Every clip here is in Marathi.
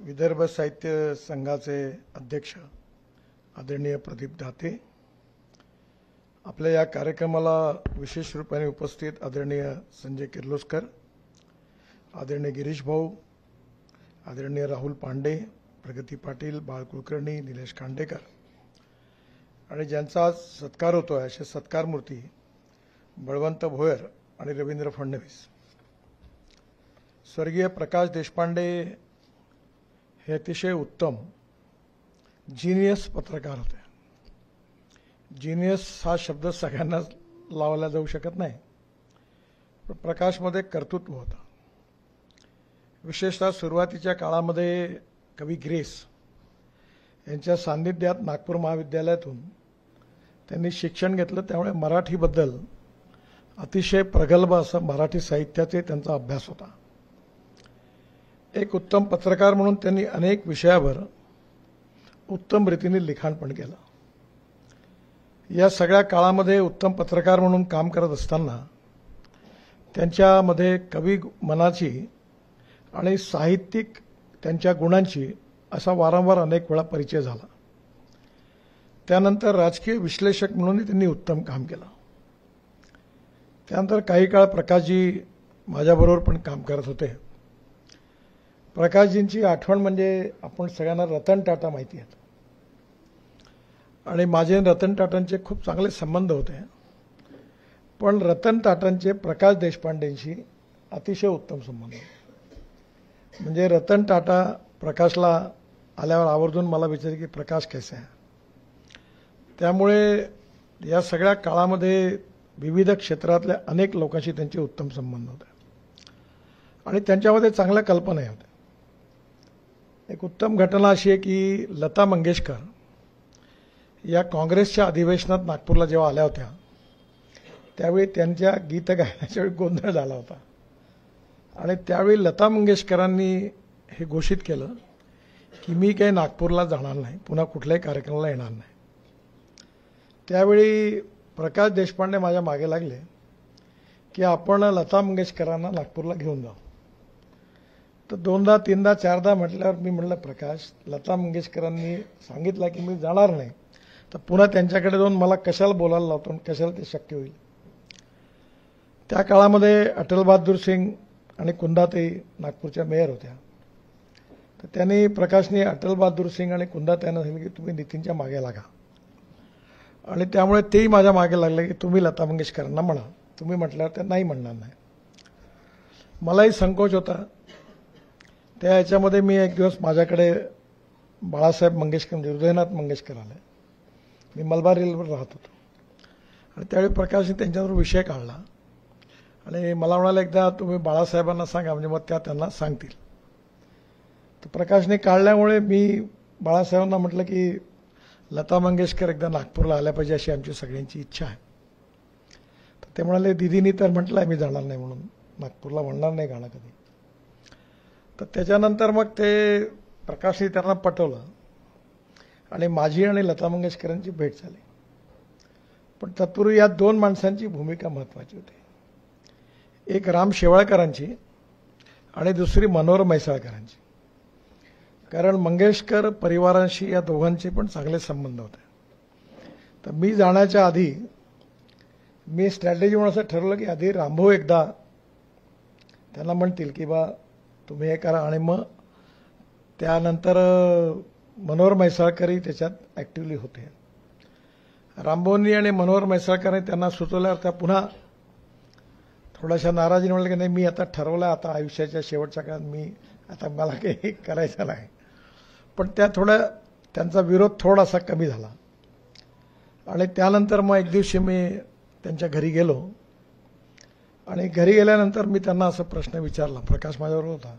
विदर्भ साहित्य संघाचे अध्यक्ष आदरणीय प्रदीप दाते, आपल्या या कार्यक्रमाला विशेष रूपाने उपस्थित आदरणीय संजय किर्लोस्कर, आदरणीय गिरीश भाऊ, आदरणीय राहुल पांडे, प्रगती पाटील, बाळ कुलकर्णी, निलेश खांडेकर आणि ज्यांचा आज सत्कार होतोय असे सत्कारमूर्ती बळवंत भोयर आणि रवींद्र फडणवीस. स्वर्गीय प्रकाश देशपांडे हे अतिशय उत्तम जीनियस पत्रकार होते. जीनियस हा शब्द सगळ्यांना लावला जाऊ शकत नाही, पण प्रकाशमध्ये कर्तृत्व होतं. विशेषतः सुरुवातीच्या काळामध्ये कवी ग्रेस यांच्या सान्निध्यात नागपूर महाविद्यालयातून त्यांनी शिक्षण घेतलं. त्यामुळे मराठीबद्दल अतिशय प्रगल्भ असं मराठी साहित्याचे त्यांचा अभ्यास होता. एक उत्तम पत्रकार म्हणून त्यांनी अनेक विषयावर उत्तम रीतीने लिखाण पण केलं. या सगळ्या काळामध्ये उत्तम पत्रकार म्हणून काम करत असताना त्यांच्यामध्ये कवी मनाची आणि साहित्यिक त्यांच्या गुणांची असा वारंवार अनेक वेळा परिचय झाला. त्यानंतर राजकीय विश्लेषक म्हणूनही त्यांनी उत्तम काम केलं. त्यानंतर काही काळ प्रकाशजी माझ्याबरोबर पण काम करत होते. प्रकाशजींची आठवण म्हणजे आपण सगळ्यांना रतन टाटा माहिती आहेत आणि माझे रतन टाटांचे खूप चांगले संबंध होते. पण रतन टाटांचे प्रकाश देशपांडेंशी अतिशय उत्तम संबंध होते. म्हणजे रतन टाटा प्रकाशला आल्यावर आवर्जून मला विचारले की प्रकाश कैसा आहे. त्यामुळे या सगळ्या काळामध्ये विविध क्षेत्रातल्या अनेक लोकांशी त्यांचे उत्तम संबंध होते आणि त्यांच्यामध्ये चांगल्या कल्पनाही होत्या. एक उत्तम घटना अशी आहे की लता मंगेशकर या काँग्रेसच्या अधिवेशनात नागपूरला जेव्हा आल्या होत्या त्यावेळी त्यांच्या गीत गायनाच्या वेळी गोंधळ झाला होता आणि त्यावेळी लता मंगेशकरांनी हे घोषित केलं की मी काही नागपूरला जाणार नाही, पुन्हा कुठल्याही कार्यक्रमाला येणार नाही. त्यावेळी प्रकाश देशपांडे माझ्या मागे लागले की आपण लता मंगेशकरांना नागपूरला घेऊन जाऊ. तर दोनदा तीनदा चारदा म्हटल्यावर मी म्हटलं प्रकाश, लता मंगेशकरांनी सांगितलं की मी जाणार नाही तर पुन्हा त्यांच्याकडे जाऊन मला कशाला बोलायला लावतो आणि कशाला ते शक्य होईल. त्या काळामध्ये अटल बहादूर सिंग आणि कुंदाताई नागपूरच्या मेयर होत्या. तर त्यांनी प्रकाशने अटल बहादूर सिंग आणि कुंदाताईंना सांगितलं की तुम्ही नितीनच्या मागे लागा आणि त्यामुळे तेही माझ्या मागे लागले की तुम्ही लता मंगेशकरांना म्हणा. तुम्ही म्हटल्यावर ते नाही म्हणणार नाही. मलाही संकोच होता. त्या ह्याच्यामध्ये मी एक दिवस माझ्याकडे बाळासाहेब मंगेशकर म्हणजे हृदयनाथ मंगेशकर आले. मी मलबार रेल्वेवर राहत होतो आणि त्यावेळी प्रकाशने त्यांच्याबरोबर विषय काढला आणि मला म्हणाले एकदा तुम्ही बाळासाहेबांना सांगा म्हणजे मग त्या त्यांना सांगतील. तर प्रकाशने काढल्यामुळे मी बाळासाहेबांना म्हटलं की लता मंगेशकर एकदा नागपूरला आल्या पाहिजे अशी आमची सगळ्यांची इच्छा आहे. तर ते म्हणाले दीदीनी तर म्हटलं आहे मी जाणार नाही म्हणून, नागपूरला म्हणणार नाही गाणं कधी. तर त्याच्यानंतर मग ते प्रकाशने त्यांना पटवलं आणि माझी आणि लता मंगेशकरांची भेट झाली. पण तत्पूर्वी या दोन माणसांची भूमिका महत्त्वाची होती. एक राम शेवाळकरांची आणि दुसरी मनोहर म्हैसाळकरांची. कारण मंगेशकर परिवारांशी या दोघांचे पण चांगले संबंध होते. तर मी जाण्याच्या आधी मी स्ट्रॅटेजी म्हणून असं ठरवलं की आधी रामभाऊ एकदा त्यांना म्हणतील की बा तुम्ही हे करा आणि मग त्यानंतर मनोहर म्हैसाळकरही त्याच्यात ॲक्टिव्हली होते. रामभाऊंनी आणि मनोहर म्हैसाळकरांनी त्यांना सुचवल्यावर त्या पुन्हा थोड्याशा नाराजीने म्हणलं की नाही मी आता ठरवलं आता आयुष्याच्या शेवटच्या काळात मी आता मला काही करायचं नाही. पण त्या त्यांचा विरोध थोडासा कमी झाला आणि त्यानंतर मग एक दिवशी मी त्यांच्या घरी गेलो आणि घरी गेल्यानंतर मी त्यांना असा प्रश्न विचारला, प्रकाश माझ्याबरोबर होता,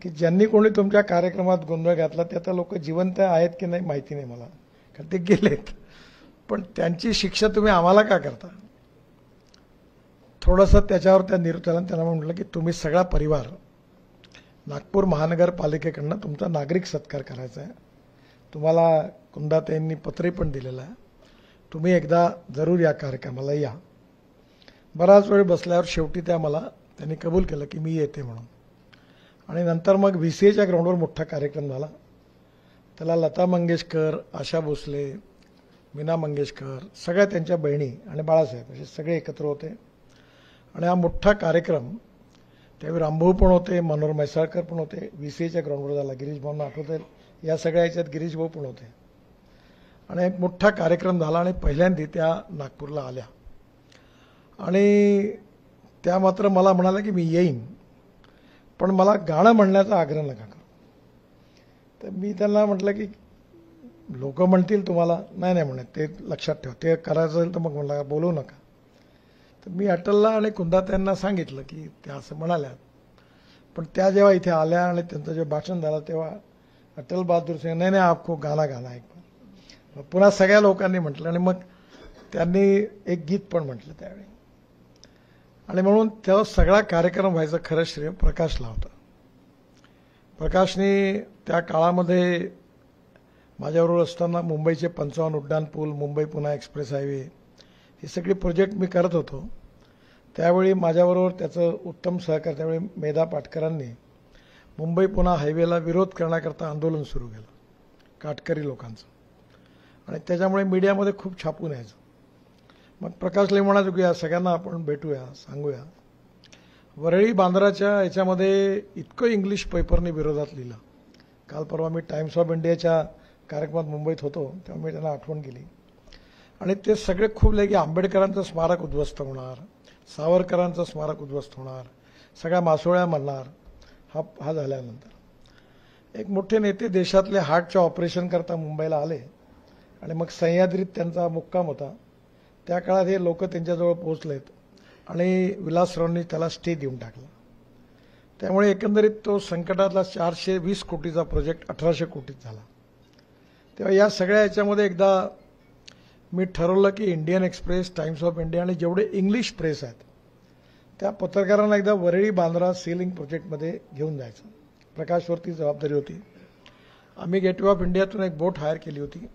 की ज्यांनी कोणी तुमच्या कार्यक्रमात गोंधळ घातला ते आता लोक जिवंत आहेत की नाही माहिती नाही मला, कारण ते गेलेत, पण त्यांची शिक्षा तुम्ही आम्हाला का करता. थोडंसं त्याच्यावर त्या निरुत्तराने त्यांना म्हटलं की तुम्ही सगळा परिवार नागपूर महानगरपालिकेकडनं तुमचा नागरिक सत्कार करायचा आहे. तुम्हाला कुंदाताईंनी पत्रही पण दिलेलं आहे. तुम्ही एकदा जरूर या कार्यक्रमाला या. बराच वेळ बसल्यावर शेवटी त्यांनी कबूल केलं की मी येते म्हणून. आणि नंतर मग VCAच्या ग्राउंडवर मोठा कार्यक्रम झाला. त्याला लता मंगेशकर, आशा भोसले, मीना मंगेशकर, सगळ्या त्यांच्या बहिणी आणि बाळासाहेब असे सगळे एकत्र होते. आणि हा मोठा कार्यक्रम त्यावेळी रामभाऊ पण होते, मनोहर म्हैसाळकर पण होते. VCAच्या ग्राउंडवर झाला. गिरीश भाऊंना आठवते, या सगळ्या याच्यात गिरीश भाऊ पण होते. आणि एक मोठा कार्यक्रम झाला आणि पहिल्यांदा त्या नागपूरला आल्या आणि त्या मात्र मला म्हणाल्या की मी येईन, पण मला गाणं म्हणण्याचा आग्रह नका करू. तर मी त्यांना म्हटलं की लोक म्हणतील तुम्हाला, नाही नाही म्हणत, ते लक्षात ठेवा, ते करायचं असेल तर मग म्हणलं बोलवू नका. तर मी अटलला आणि कुंदाताईंना सांगितलं की त्या असं म्हणाल्या. पण त्या जेव्हा इथे आल्या आणि त्यांचं जे भाषण झालं तेव्हा अटल बहादूर सिंग, नाही नाही आपको गाणं गाणं एक बार. पुन्हा सगळ्या लोकांनी म्हटलं आणि मग त्यांनी एक गीत पण म्हटलं त्यावेळी. आणि म्हणून तेव्हा सगळा कार्यक्रम व्हायचं खरं श्रेय प्रकाशला होतं. प्रकाशने त्या काळामध्ये माझ्याबरोबर असताना मुंबईचे 55 उड्डाण पूल, मुंबई पुणे एक्सप्रेस हायवे, हे सगळे प्रोजेक्ट मी करत होतो. त्यावेळी माझ्याबरोबर त्याचं उत्तम सहकार्य. त्यावेळी मेधा पाटकरांनी मुंबई पुणे हायवेला विरोध करण्याकरता आंदोलन सुरू केलं काटकरी लोकांचं, आणि त्याच्यामुळे मीडियामध्ये खूप छापून यायचं. मग प्रकाशला म्हणायचो की या सगळ्यांना आपण भेटूया, सांगूया. वरळी बांद्राच्या याच्यामध्ये इतकं इंग्लिश पेपरने विरोधात लिहिलं. काल परवा मी टाइम्स ऑफ इंडियाच्या कार्यक्रमात मुंबईत होतो तेव्हा मी त्यांना आठवण केली. आणि ते सगळे खूप की आंबेडकरांचं स्मारक उद्ध्वस्त होणार, सावरकरांचं स्मारक उद्ध्वस्त होणार, सगळ्या मासोळ्या मरणार. हा झाल्यानंतर एक मोठे नेते देशातले हार्टच्या ऑपरेशन करता मुंबईला आले आणि मग सह्याद्रीत त्यांचा मुक्काम होता. त्या काळात हे लोक त्यांच्याजवळ पोहोचलेत आणि विलासरावांनी त्याला स्टे देऊन टाकला. त्यामुळे एकंदरीत तो संकटातला 420 कोटीचा प्रोजेक्ट 1800 कोटीत झाला. तेव्हा या सगळ्या याच्यामध्ये एकदा मी ठरवलं की Indian express, times of India आणि जेवढे इंग्लिश प्रेस आहेत त्या पत्रकारांना एकदा वरळी बांद्रा सीलिंग प्रोजेक्टमध्ये घेऊन जायचं. प्रकाशवरती जबाबदारी होती. आम्ही गेटवे ऑफ इंडियातून एक बोट हायर केली होती.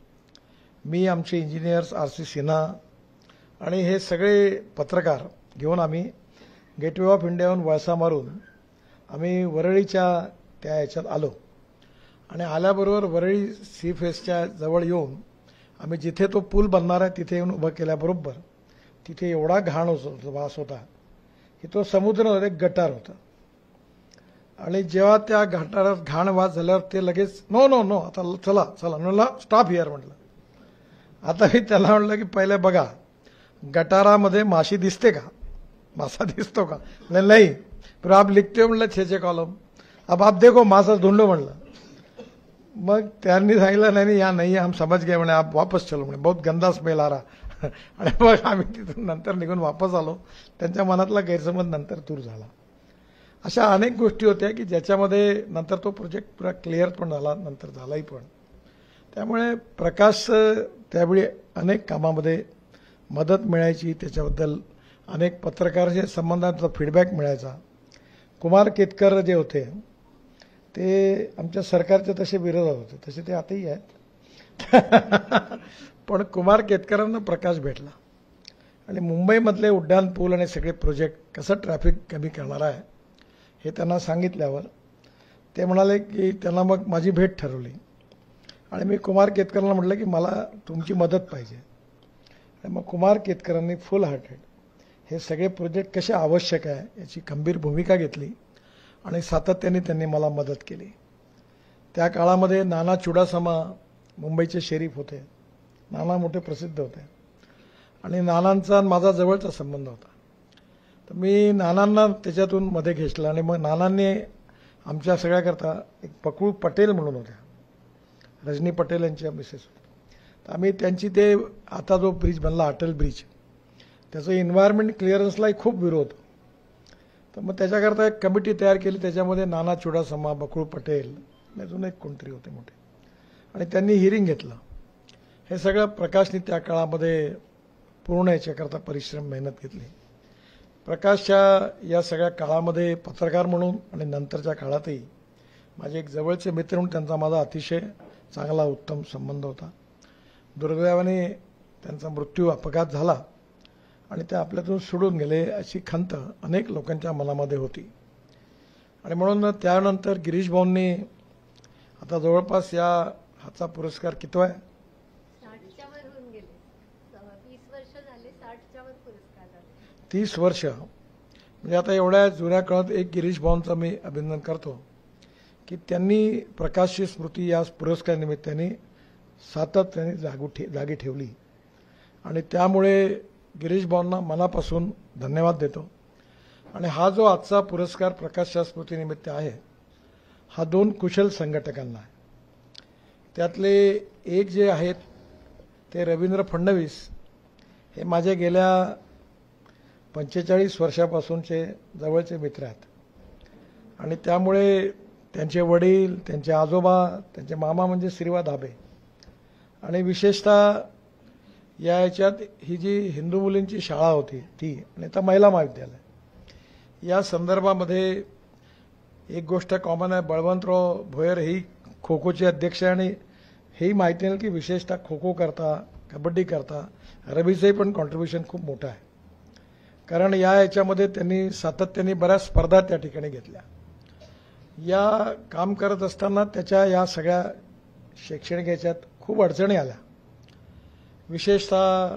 मी, आमचे इंजिनियर्स RC सिन्हा आणि हे सगळे पत्रकार घेऊन आम्ही गेटवे ऑफ इंडियाहून वळसा मारून आम्ही वरळीच्या त्या याच्यात आलो. आणि आल्याबरोबर वरळी सी फेसच्या जवळ येऊन आम्ही जिथे तो पूल बनणार आहे तिथे येऊन उभं केल्याबरोबर तिथे एवढा घाण वास होता की तो समुद्र एक गटार होता. आणि जेव्हा त्या गटारात घाण वास झाल्यावर ते लगेच नो नो नो आता चला चला म्हणला स्टॉप हिअर म्हटलं. आता मी त्याला म्हटलं की पहिले बघा गटारामध्ये माशी दिसते का, मासा दिसतो का? नहीं, फिर आप लिखते हो म्हणलं 6 कॉलम, अब आप देखो मासा ढूंढ लो म्हणलं. मग त्यांनी सांगितलं नाही या नाही हम समज गए म्हणे, आप वापस चलो म्हणे, बहुत गंदा स्मेल आ रहा. आणि मग आम्ही तिथून नंतर निघून वापस आलो. त्यांच्या मनातला गैरसमज नंतर दूर झाला. अशा अनेक गोष्टी होत्या की ज्याच्यामध्ये नंतर तो प्रोजेक्ट पुरा क्लिअर पण झाला, नंतर झालाही पण. त्यामुळे प्रकाश त्यावेळी अनेक कामामध्ये मदत मिळायची, त्याच्याबद्दल अनेक पत्रकारांच्या संबंधांचा फीडबॅक मिळायचा. कुमार केतकर जे होते ते आमच्या सरकारचे तसे विरोधात होते, तसे ते आताही आहेत. पण कुमार केतकरांना प्रकाश भेटला आणि मुंबईमधले उड्डाण पूल आणि सगळे प्रोजेक्ट कसं ट्रॅफिक कमी करणार आहे हे त्यांना सांगितल्यावर ते म्हणाले की त्यांना मग माझी भेट ठरवली. आणि मी कुमार केतकरांना म्हटलं की मला तुमची मदत पाहिजे. आणि मग कुमार केतकरांनी फुल हार्टेड हे सगळे प्रोजेक्ट कसे आवश्यक आहे याची खंबीर भूमिका घेतली आणि सातत्याने त्यांनी मला मदत केली. त्या काळामध्ये नाना चुडासमा मुंबईचे शरीफ होते. नाना मोठे प्रसिद्ध होते आणि नानांचा माझा जवळचा संबंध होता. तर मी नानांना त्याच्यातून मध्ये घेतलं आणि मग नानांनी आमच्या सगळ्याकरता एक पकळू पटेल म्हणून होत्या, रजनी पटेल यांच्या मिसेस होत्या. तर आम्ही त्यांची ते आता जो ब्रिज बनला अटल ब्रिज त्याचं एन्व्हायरमेंट क्लिअरन्सलाही खूप विरोध. तर मग त्याच्याकरता एक कमिटी तयार केली. त्याच्यामध्ये नाना चुडासमा, बकळू पटेल, अजून एक कोणतरी होते मोठे, आणि त्यांनी हिअरिंग घेतलं. हे सगळं प्रकाशने त्या काळामध्ये पूर्ण याच्याकरता परिश्रम मेहनत घेतली. प्रकाशच्या या सगळ्या काळामध्ये पत्रकार म्हणून आणि नंतरच्या काळातही माझे एक जवळचे मित्र म्हणून त्यांचा माझा अतिशय चांगला उत्तम संबंध होता. दुर्दैवाने त्यांचा मृत्यू अपघात झाला आणि ते आपल्यातून सोडून गेले अशी खंत अनेक लोकांच्या मनामध्ये होती. आणि म्हणून त्यानंतर गिरीश भाऊंनी आता जवळपास हाचा पुरस्कार कितवा आहे? 60च्या वर होऊन गेले. 20 वर्ष झाले, 60च्या वर पुरस्कार झाले. 30 वर्ष म्हणजे आता एवढ्या जुन्या काळात एक गिरीश भाऊंचं मी अभिनंदन करतो की त्यांनी प्रकाशची स्मृती या पुरस्कार निमित्ताने सातत्याने जागी ठेवली आणि त्यामुळे गिरीश भाऊंना मनापासून धन्यवाद देतो. आणि हा जो आजचा पुरस्कार प्रकाशच्या स्मृतीनिमित्त आहे हा 2 कुशल संघटकांना आहे. त्यातले एक जे आहेत ते रवींद्र फडणवीस हे माझे गेल्या 45 वर्षापासूनचे जवळचे मित्र आहेत आणि त्यामुळे त्यांचे वडील, त्यांचे आजोबा, त्यांचे मामा म्हणजे श्रीवा धाबे आणि विशेषतः याच्यात ही जी हिंदू मुलींची शाळा होती ती आणि आता महिला महाविद्यालय या संदर्भामध्ये एक गोष्ट कॉमन आहे. बळवंतराव भोयर ही खो खोचे अध्यक्ष आहे आणि हेही माहिती आहे की विशेषतः खो खो करता, कबड्डी करता रवीचंही पण कॉन्ट्रीब्युशन खूप मोठं आहे. कारण याच्यामध्ये त्यांनी सातत्याने बऱ्याच स्पर्धा त्या ठिकाणी घेतल्या. या काम करत असताना त्याच्या या सगळ्या शैक्षणिक याच्यात खूप अडचणी आल्या. विशेषतः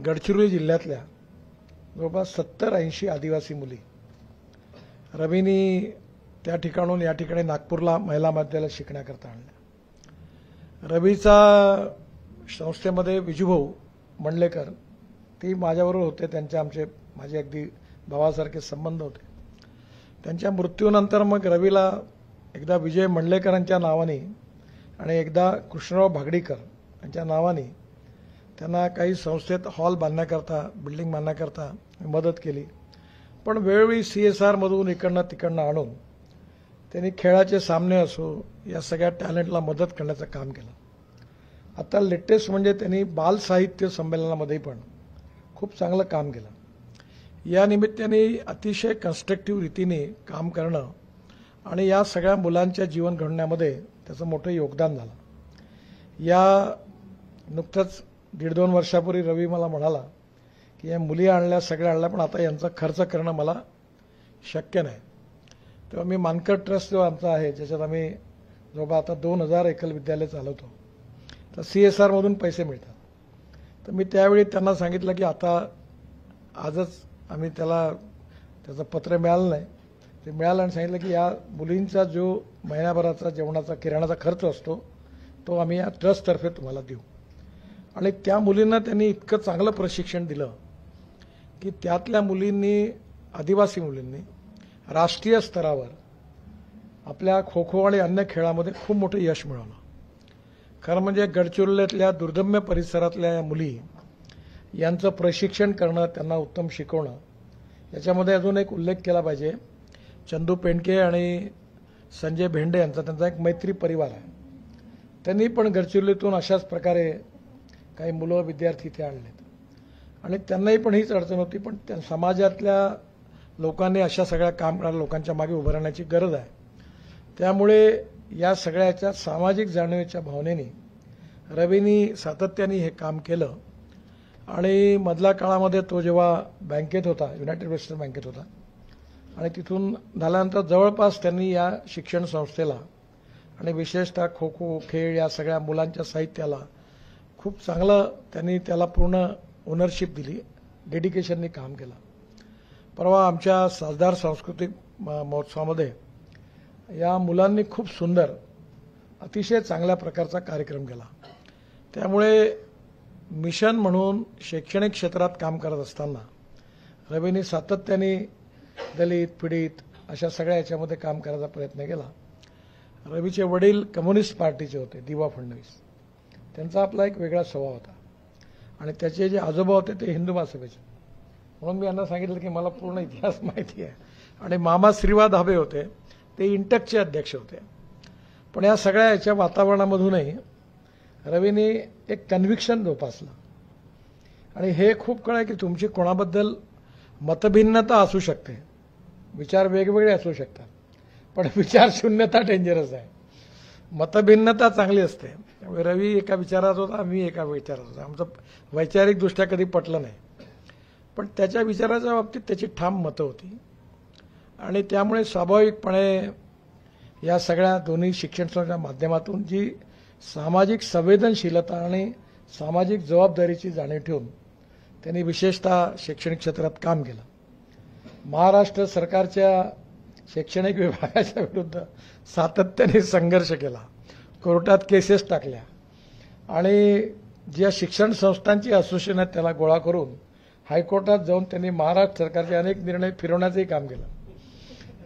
गडचिरोली जिल्ह्यातल्या जवळपास 70-80 आदिवासी मुली रवीनी त्या ठिकाणून या ठिकाणी नागपूरला महिला महाविद्यालयात शिकण्याकरता आणल्या. रवीचा संस्थेमध्ये विजूभाऊ मंडलेकर ती माझ्याबरोबर होते. माझे अगदी भावासारखे संबंध होते. त्यांच्या मृत्यूनंतर मग रवीला एकदा विजय मंडलेकरांच्या नावाने आणि एकदा कृष्णराव भागडीकर यांच्या नावाने त्यांना काही संस्थेत हॉल बांधण्याकरता, बिल्डिंग बांधण्याकरता मदत केली. पण वेळोवेळी CSR मधून इकडनं तिकडनं आणून त्यांनी खेळाचे सामने असो या सगळ्या टॅलेंटला मदत करण्याचं काम केलं. आता लेटेस्ट म्हणजे त्यांनी बाल साहित्य संमेलनामध्ये पण खूप चांगलं काम केलं. या निमित्ताने अतिशय कन्स्ट्रक्टिव्ह रीतीने काम करणं आणि या सगळ्या मुलांच्या जीवन घडण्यामध्ये त्याचं मोठं योगदान झालं. या नुकतंच 1.5-2 वर्षापूर्वी रवी मला म्हणाला की या मुली आणल्या, सगळ्या आणल्या, पण आता यांचा खर्च करणं मला शक्य नाही. तेव्हा मी मानकर ट्रस्ट जो आमचा आहे ज्याच्यात आम्ही जवळपास आता 2000 एकल विद्यालय चालवतो तर CSR मधून पैसे मिळतात. तर मी त्यावेळी त्यांना सांगितलं की आता आजच आम्ही त्याचं पत्र मिळालं नाही, ते मिळालं आणि सांगितलं की या मुलींचा जो महिन्याभराचा जेवणाचा किराणाचा खर्च असतो तो आम्ही या ट्रस्टतर्फे तुम्हाला देऊ. आणि त्या मुलींना त्यांनी इतकं चांगलं प्रशिक्षण दिलं की त्यातल्या मुलींनी, आदिवासी मुलींनी राष्ट्रीय स्तरावर आपल्या खो खो आणि अन्य खेळामध्ये खूप मोठं यश मिळवलं. खरं म्हणजे गडचिरोलीतल्या दुर्गम्य परिसरातल्या या मुली यांचं प्रशिक्षण करणं, त्यांना उत्तम शिकवणं, याच्यामध्ये अजून एक उल्लेख केला पाहिजे. चंदू पेंडके आणि संजय भेंडे यांचा त्यांचा एक मैत्री परिवार आहे. त्यांनी पण गडचिरोलीतून अशाच प्रकारे काही मुलं विद्यार्थी इथे आणलेत आणि त्यांनाही पण हीच अडचण होती. पण त्या समाजातल्या लोकांनी अशा सगळ्या काम करणाऱ्या लोकांच्या मागे उभं राहण्याची गरज आहे. त्यामुळे या सगळ्याच्या सामाजिक जाणीवेच्या भावनेने रवीनी सातत्याने हे काम केलं. आणि मधल्या काळामध्ये तो जेव्हा बँकेत होता, युनायटेड वेस्टर्न बँकेत होता आणि तिथून झाल्यानंतर जवळपास त्यांनी या शिक्षण संस्थेला आणि विशेषतः खो खो खेळ या सगळ्या मुलांच्या साहित्याला खूप चांगलं त्यांनी त्याला पूर्ण ओनरशिप दिली, डेडिकेशननी काम केलं. परवा आमच्या साजदार सांस्कृतिक महोत्सवामध्ये या मुलांनी खूप सुंदर, अतिशय चांगल्या प्रकारचा कार्यक्रम केला. त्यामुळे मिशन म्हणून शैक्षणिक क्षेत्रात काम करत असताना रवीनी सातत्याने दलित, पीडित अशा सगळ्या याच्यामध्ये काम करायचा प्रयत्न केला. रवीचे वडील कम्युनिस्ट पार्टीचे होते, दिवा फडणवीस. त्यांचा आपला एक वेगळा स्वभाव होता आणि त्याचे जे आजोबा होते ते हिंदू महासभेचे. म्हणून मी यांना सांगितलं की मला पूर्ण इतिहास माहिती आहे. आणि मामा श्रीवा धाबे होते, ते इंटकचे अध्यक्ष होते. पण या सगळ्या याच्या वातावरणामधूनही रवीने एक कन्व्हिक्शन जोपासलं. आणि हे खूप कळ आहे की तुमची कोणाबद्दल मतभिन्नता असू शकते, विचार वेगवेगळे असू शकतात, पण विचारशून्यता डेंजरस आहे. मतभिन्नता चांगली असते. त्यामुळे रवी एका विचारात होता, मी एका विचारात होता. आमचं वैचारिकदृष्ट्या कधी पटलं नाही, पण त्याच्या विचाराच्या बाबतीत त्याची ठाम मतं होती. आणि त्यामुळे स्वाभाविकपणे या सगळ्या दोन्ही शिक्षण संस्थांच्या माध्यमातून जी सामाजिक संवेदनशीलता आणि सामाजिक जबाबदारीची जाणीव ठेवून त्यांनी विशेषतः शैक्षणिक क्षेत्रात काम केलं. महाराष्ट्र सरकारच्या शैक्षणिक विभागाच्या विरुद्ध सातत्याने संघर्ष केला, कोर्टात केसेस टाकल्या आणि ज्या शिक्षण संस्थांची असोसिएशन आहेत त्याला गोळा करून हायकोर्टात जाऊन त्यांनी महाराष्ट्र सरकारचे अनेक निर्णय फिरवण्याचंही काम केलं.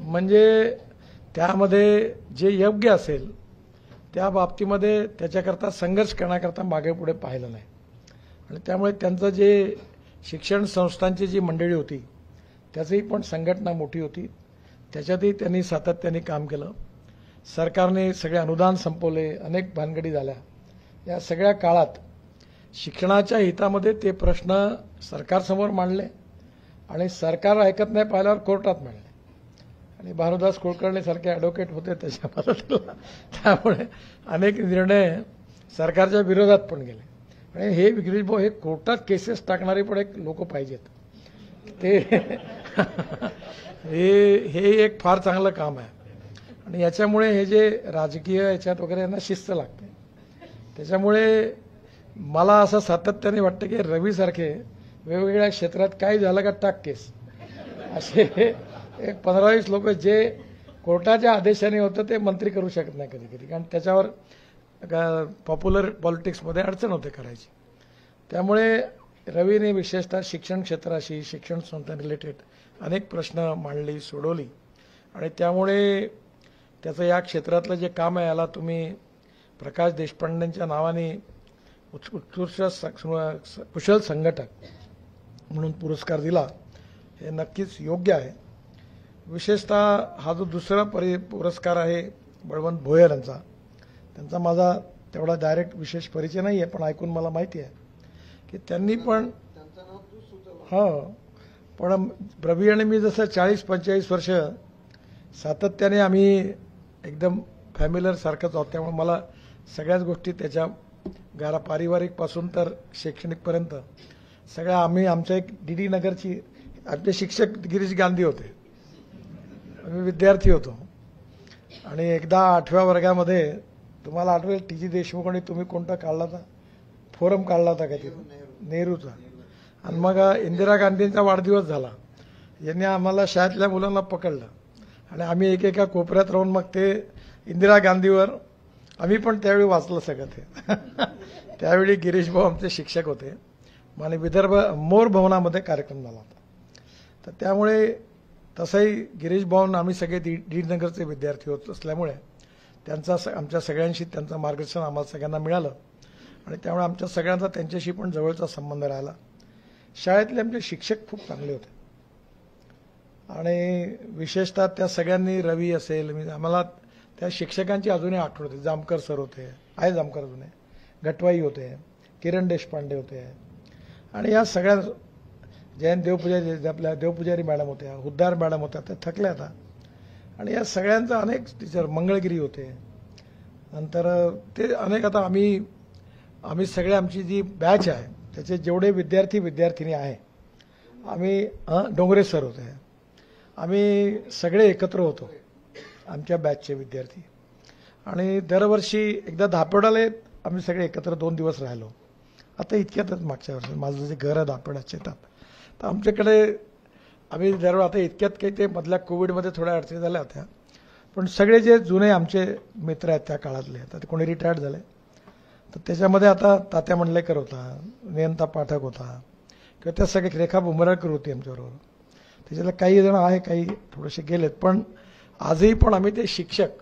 म्हणजे त्यामध्ये जे योग्य असेल त्या बाबतीमध्ये त्याच्याकरता संघर्ष करण्याकरता मागे पुढे पाहिलं नाही. आणि त्यामुळे त्यांचं जे शिक्षण संस्थांची जी मंडळी होती त्याचीही पण संघटना मोठी होती, त्याच्यातही त्यांनी सातत्याने काम केलं. सरकारने सगळे अनुदान संपवले, अनेक भानगडी झाल्या. या सगळ्या काळात शिक्षणाच्या हितामध्ये ते प्रश्न सरकारसमोर मांडले आणि सरकार ऐकत नाही पाहिल्यावर कोर्टात मांडले. आणि भानुदास कुलकर्णीसारखे ॲडव्होकेट होते त्याच्या मदतीला, त्यामुळे अनेक निर्णय सरकारच्या विरोधात पण गेले. आणि हे गिरीश भाऊ हे कोर्टात केसेस टाकणारे पण एक लोक पाहिजेत. ते हे एक फार चांगलं काम आहे. आणि याच्यामुळे हे जे राजकीय याच्यात वगैरे यांना शिस्त लागते. त्याच्यामुळे मला असं सातत्याने वाटतं की रवीसारखे वेगवेगळ्या क्षेत्रात काय झालं का टाक केस, असे एक 15-20 लोक जे कोर्टाच्या आदेशाने होतं ते मंत्री करू शकत नाही कधी कधी, कारण त्याच्यावर पॉप्युलर पॉलिटिक्समध्ये अडचण होते करायची. त्यामुळे रवीने विशेषतः शिक्षण क्षेत्राशी, शिक्षण संस्था रिलेटेड अनेक प्रश्न मांडली, सोडवली. आणि त्यामुळे त्याचं या क्षेत्रातलं जे काम आहे याला तुम्ही प्रकाश देशपांडेंच्या नावाने उत्कृष्ट कुशल संघटक म्हणून पुरस्कार दिला, हे नक्कीच योग्य आहे. विशेषतः हा जो दुसरा पुरस्कार आहे बळवंत भोयर यांचा, त्यांचा माझा तेवढा डायरेक्ट विशेष परिचय नाही आहे, पण ऐकून मला माहिती आहे की त्यांनी पण पण रवी आणि मी जसं 40-45 वर्ष सातत्याने आम्ही एकदम फॅमिलियर सारखंच आहोत. त्यामुळे मला सगळ्याच गोष्टी त्याच्या पारिवारिकपासून तर शैक्षणिकपर्यंत सगळ्या आमच्या एक डी नगरची आमचे शिक्षक गिरीश गांधी होते, आम्ही विद्यार्थी होतो. आणि एकदा 8व्या वर्गामध्ये तुम्हाला आठवेल TG देशमुख आणि तुम्ही कोणता काढला होता, फोरम काढला होता का तिथे नेहरूचा. आणि मग इंदिरा गांधींचा वाढदिवस झाला, यांनी आम्हाला शाळेतल्या मुलांना पकडलं आणि आम्ही एकेका कोपऱ्यात राहून मग ते इंदिरा गांधीवर आम्ही पण त्यावेळी वाचलं सगळं ते. त्यावेळी गिरीश भाऊ आमचे शिक्षक होते आणि विदर्भ मोर भवनामध्ये कार्यक्रम झाला होता. तर त्यामुळे तसंही गिरीश भाऊ आम्ही सगळे दीडनगरचे विद्यार्थी होत असल्यामुळे त्यांचा आमच्या सगळ्यांशी त्यांचं मार्गदर्शन आम्हाला सगळ्यांना मिळालं. आणि त्यामुळे आमच्या सगळ्यांचा त्यांच्याशी पण जवळचा संबंध राहिला. शाळेतले आमचे शिक्षक खूप चांगले होते आणि विशेषतः त्या सगळ्यांनी रवी असेल, आम्हाला त्या शिक्षकांची अजूनही आठवण होते. जामकर सर होते, जामकर अजूनही, घटवाई होते, किरण देशपांडे होते आणि या सगळ्या जयंत देवपुजारी, आपल्या देवपुजारी मॅडम होत्या, हुद्दार मॅडम होत्या, त्या थकल्या आता. आणि या सगळ्यांचा अनेक टीचर, मंगळगिरी होते. नंतर ते अनेक आता आम्ही सगळे आमची जी बॅच आहे त्याचे जेवढे विद्यार्थिनी आहे, आम्ही डोंगरे सर होते, आम्ही सगळे एकत्र होतो आमच्या बॅचचे विद्यार्थी. आणि दरवर्षी एकदा धापेडाला आम्ही सगळे एकत्र 2 दिवस राहिलो. आता इतक्यातच मागच्या वर्षी माझं जे घर आहे धापेडात शेतात, तर आमच्याकडे आम्ही दरवेळी आता इतक्यात काही ते मधल्या कोविडमध्ये थोड्या अडचणी झाल्या होत्या, पण सगळे जे जुने आमचे मित्र आहेत त्या काळातले, आता ते कोणी रिटायर्ड झाले, तर त्याच्यामध्ये आता तात्या मंडलेकर होता, नियंता पाठक होता, किंवा त्या सगळे रेखा बुमराकर होती आमच्याबरोबर. त्याच्यातले काही जण आहे, काही थोडेसे गेलेत, पण आजही पण आम्ही ते शिक्षक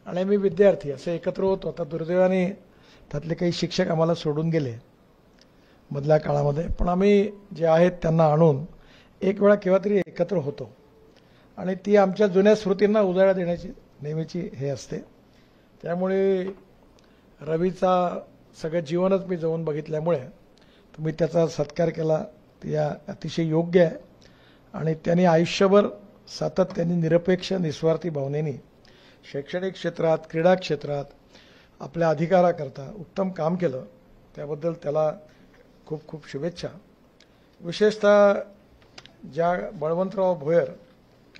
आणि आम्ही विद्यार्थी असे एकत्र होतो. आता दुर्दैवाने त्यातले काही शिक्षक आम्हाला सोडून गेले मधल्या काळामध्ये, पण आम्ही जे आहेत त्यांना आणून एक वेळा केव्हा तरी एकत्र होतो आणि ती आमच्या जुन्या स्मृतींना उजाळा देण्याची नेहमीची हे असते. त्यामुळे रवीचा सगळं जीवनच मी जाऊन बघितल्यामुळे तुम्ही त्याचा सत्कार केला ते अतिशय योग्य आहे. आणि त्यांनी आयुष्यभर सातत्याने निरपेक्ष निस्वार्थी भावनेने शैक्षणिक क्षेत्रात, क्रीडा क्षेत्रात आपल्या अधिकाराकरता उत्तम काम केलं. त्याबद्दल त्याला खूप खूप शुभेच्छा. विशेषतः ज्या बळवंतराव भोयर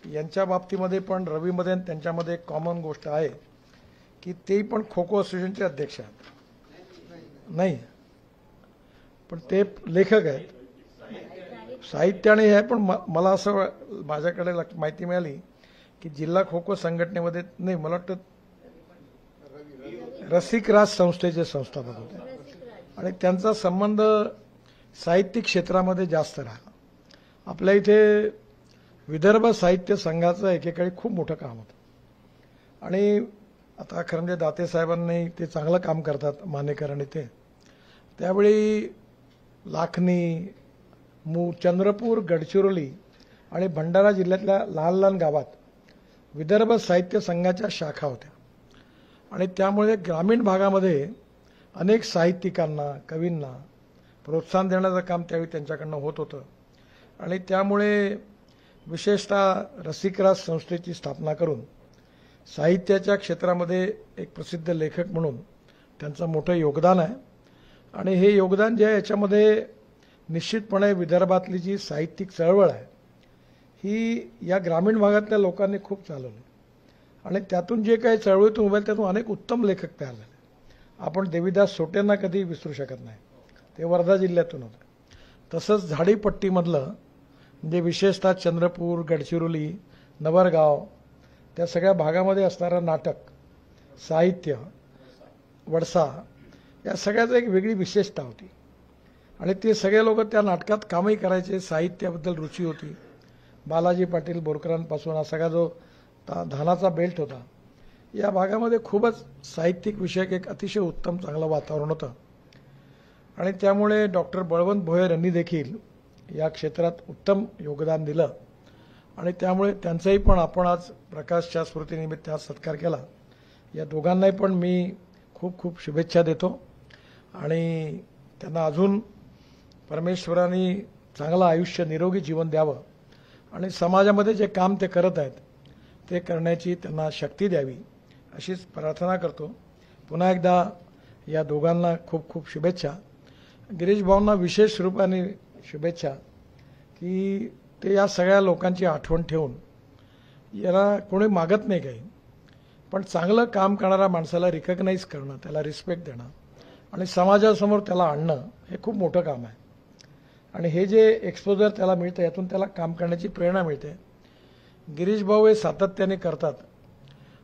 यांच्या बाबतीमध्ये पण रवीमध्ये आणि त्यांच्यामध्ये एक कॉमन गोष्ट आहे की ते पण खो खो असोसिएशनचे अध्यक्ष आहेत. नाही, पण ते लेखक आहेत, साहित्याने हे आहे. पण मला असं माझ्याकडे माहिती मिळाली की जिल्हा खो खो संघटनेमध्ये नाही, मला वाटतं रसिकराज संस्थेचे संस्थापक होते आणि त्यांचा संबंध साहित्यिक क्षेत्रामध्ये जास्त राहिला. आपल्या इथे विदर्भ साहित्य संघाचं एकेकाळी खूप मोठं काम होतं आणि आता खरं म्हणजे दाते साहेबांनी ते चांगलं काम करतात, मानेकर आणि ते. त्यावेळी लाखनी, चंद्रपूर, गडचिरोली आणि भंडारा जिल्ह्यातल्या लहान लहान गावात विदर्भ साहित्य संघाच्या शाखा होत्या आणि त्यामुळे ग्रामीण भागामध्ये अनेक साहित्यिकांना, कवींना प्रोत्साहन देण्याचं काम त्यावेळी त्यांच्याकडनं होत होतं आणि त्यामुळे विशेषतः रसिकराज संस्थेची स्थापना करून साहित्याच्या क्षेत्रामध्ये एक प्रसिद्ध लेखक म्हणून त्यांचं मोठं योगदान आहे आणि हे योगदान जे आहे याच्यामध्ये निश्चितपणे विदर्भातली जी साहित्यिक चळवळ आहे ही या ग्रामीण भागातल्या लोकांनी खूप चालवली आणि त्यातून जे काही चळवळीतून उभे त्यातून अनेक उत्तम लेखक तयार झाले. आपण देवीदास सोटेंना कधी विसरू शकत नाही, ते वर्धा जिल्ह्यातून होते. तसंच झाडीपट्टीमधलं म्हणजे विशेषतः चंद्रपूर, गडचिरोली, नवरगाव त्या सगळ्या भागामध्ये असणारं नाटक, साहित्य, वडसा या सगळ्याचं एक वेगळी विशेषता होती आणि ते सगळे लोक त्या नाटकात कामही करायचे, साहित्याबद्दल रुची होती. बालाजी पाटील बोरकरांपासून हा सगळा जो धानाचा बेल्ट होता या भागामध्ये खूपच साहित्यिक विषयक एक अतिशय उत्तम चांगलं वातावरण होतं आणि त्यामुळे डॉक्टर बळवंत भोयर यांनी देखील या क्षेत्रात उत्तम योगदान दिलं आणि त्यामुळे त्यांचाही पण आपण आज प्रकाशच्या स्मृतीनिमित्त आज सत्कार केला. या दोघांनाही पण मी खूप खूप शुभेच्छा देतो आणि त्यांना अजून परमेश्वराने चांगलं आयुष्य, निरोगी जीवन द्यावं आणि समाजामध्ये जे काम ते करत आहेत ते करण्याची त्यांना शक्ती द्यावी अशीच प्रार्थना करतो. पुन्हा एकदा या दोघांना खूप खूप शुभेच्छा. गिरीश भाऊंना विशेष रूपाने शुभेच्छा की ते या सगळ्या लोकांची आठवण ठेवून, याला कोणी मागत नाही काही, पण चांगलं काम करणाऱ्या माणसाला रिकग्नाइज करणं, त्याला रिस्पेक्ट देणं आणि समाजासमोर त्याला आणणं हे खूप मोठं काम आहे आणि हे जे एक्सपोजर त्याला मिळतं यातून त्याला काम करण्याची प्रेरणा मिळते. गिरीश भाऊ हे सातत्याने करतात.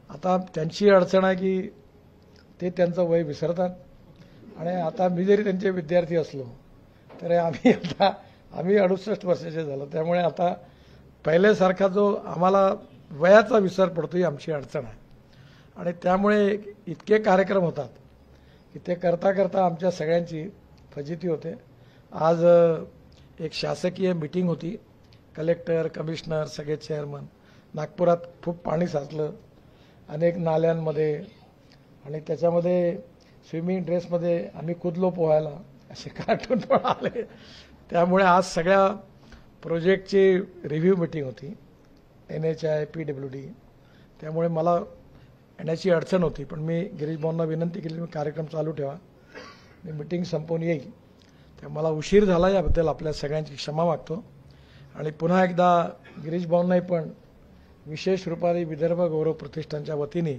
आता त्यांची अडचण आहे की ते त्यांचं वय विसरतात आणि आता मी जरी त्यांचे विद्यार्थी असलो तर आम्ही 68 वर्षाचे झालो, त्यामुळे आता पहिल्यासारखा जो आम्हाला वयाचा विसर पडतो ही आमची अडचण आहे आणि त्यामुळे इतके कार्यक्रम होतात की ते करता करता आमच्या सगळ्यांची फजिती होते. आज एक शासकीय मीटिंग होती, कलेक्टर, कमिशनर, सगळे चेअरमन. नागपुरात खूप पाणी साचलं अनेक नाल्यांमध्ये आणि त्याच्यामध्ये स्विमिंग ड्रेसमध्ये आम्ही कुदलो पोहायला, असे कार्टून पण आले. त्यामुळे आज सगळ्या प्रोजेक्टची रिव्ह्यू मीटिंग होती, NHI, PWD. त्यामुळे मला येण्याची अडचण होती, पण मी गिरीश भाऊंना विनंती केली मी कार्यक्रम चालू ठेवा, मी मीटिंग संपवून येईल. तर मला उशीर झाला याबद्दल आपल्या सगळ्यांची क्षमा मागतो आणि पुन्हा एकदा गिरीश भाऊंनाही पण विशेष रूपाने विदर्भ गौरव प्रतिष्ठानच्या वतीने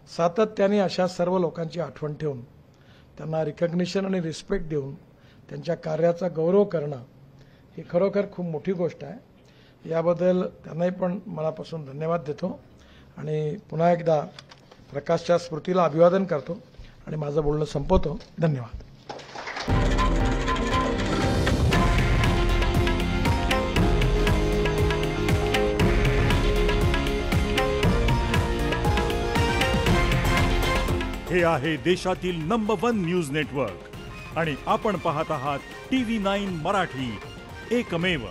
सातत्याने अशा सर्व लोकांची आठवण ठेवून त्यांना रिकग्निशन आणि रिस्पेक्ट देऊन त्यांच्या कार्याचा गौरव करणं ही खरोखर खूप मोठी गोष्ट आहे. याबद्दल त्यांनाही पण मनापासून धन्यवाद देतो आणि पुन्हा एकदा प्रकाशच्या स्मृतीला अभिवादन करतो आणि माझं बोलणं संपवतो. धन्यवाद. हे आहे देशातील नंबर 1 न्यूज नेटवर्क आणि आपण पाहत आहात TV9 मराठी, एकमेव.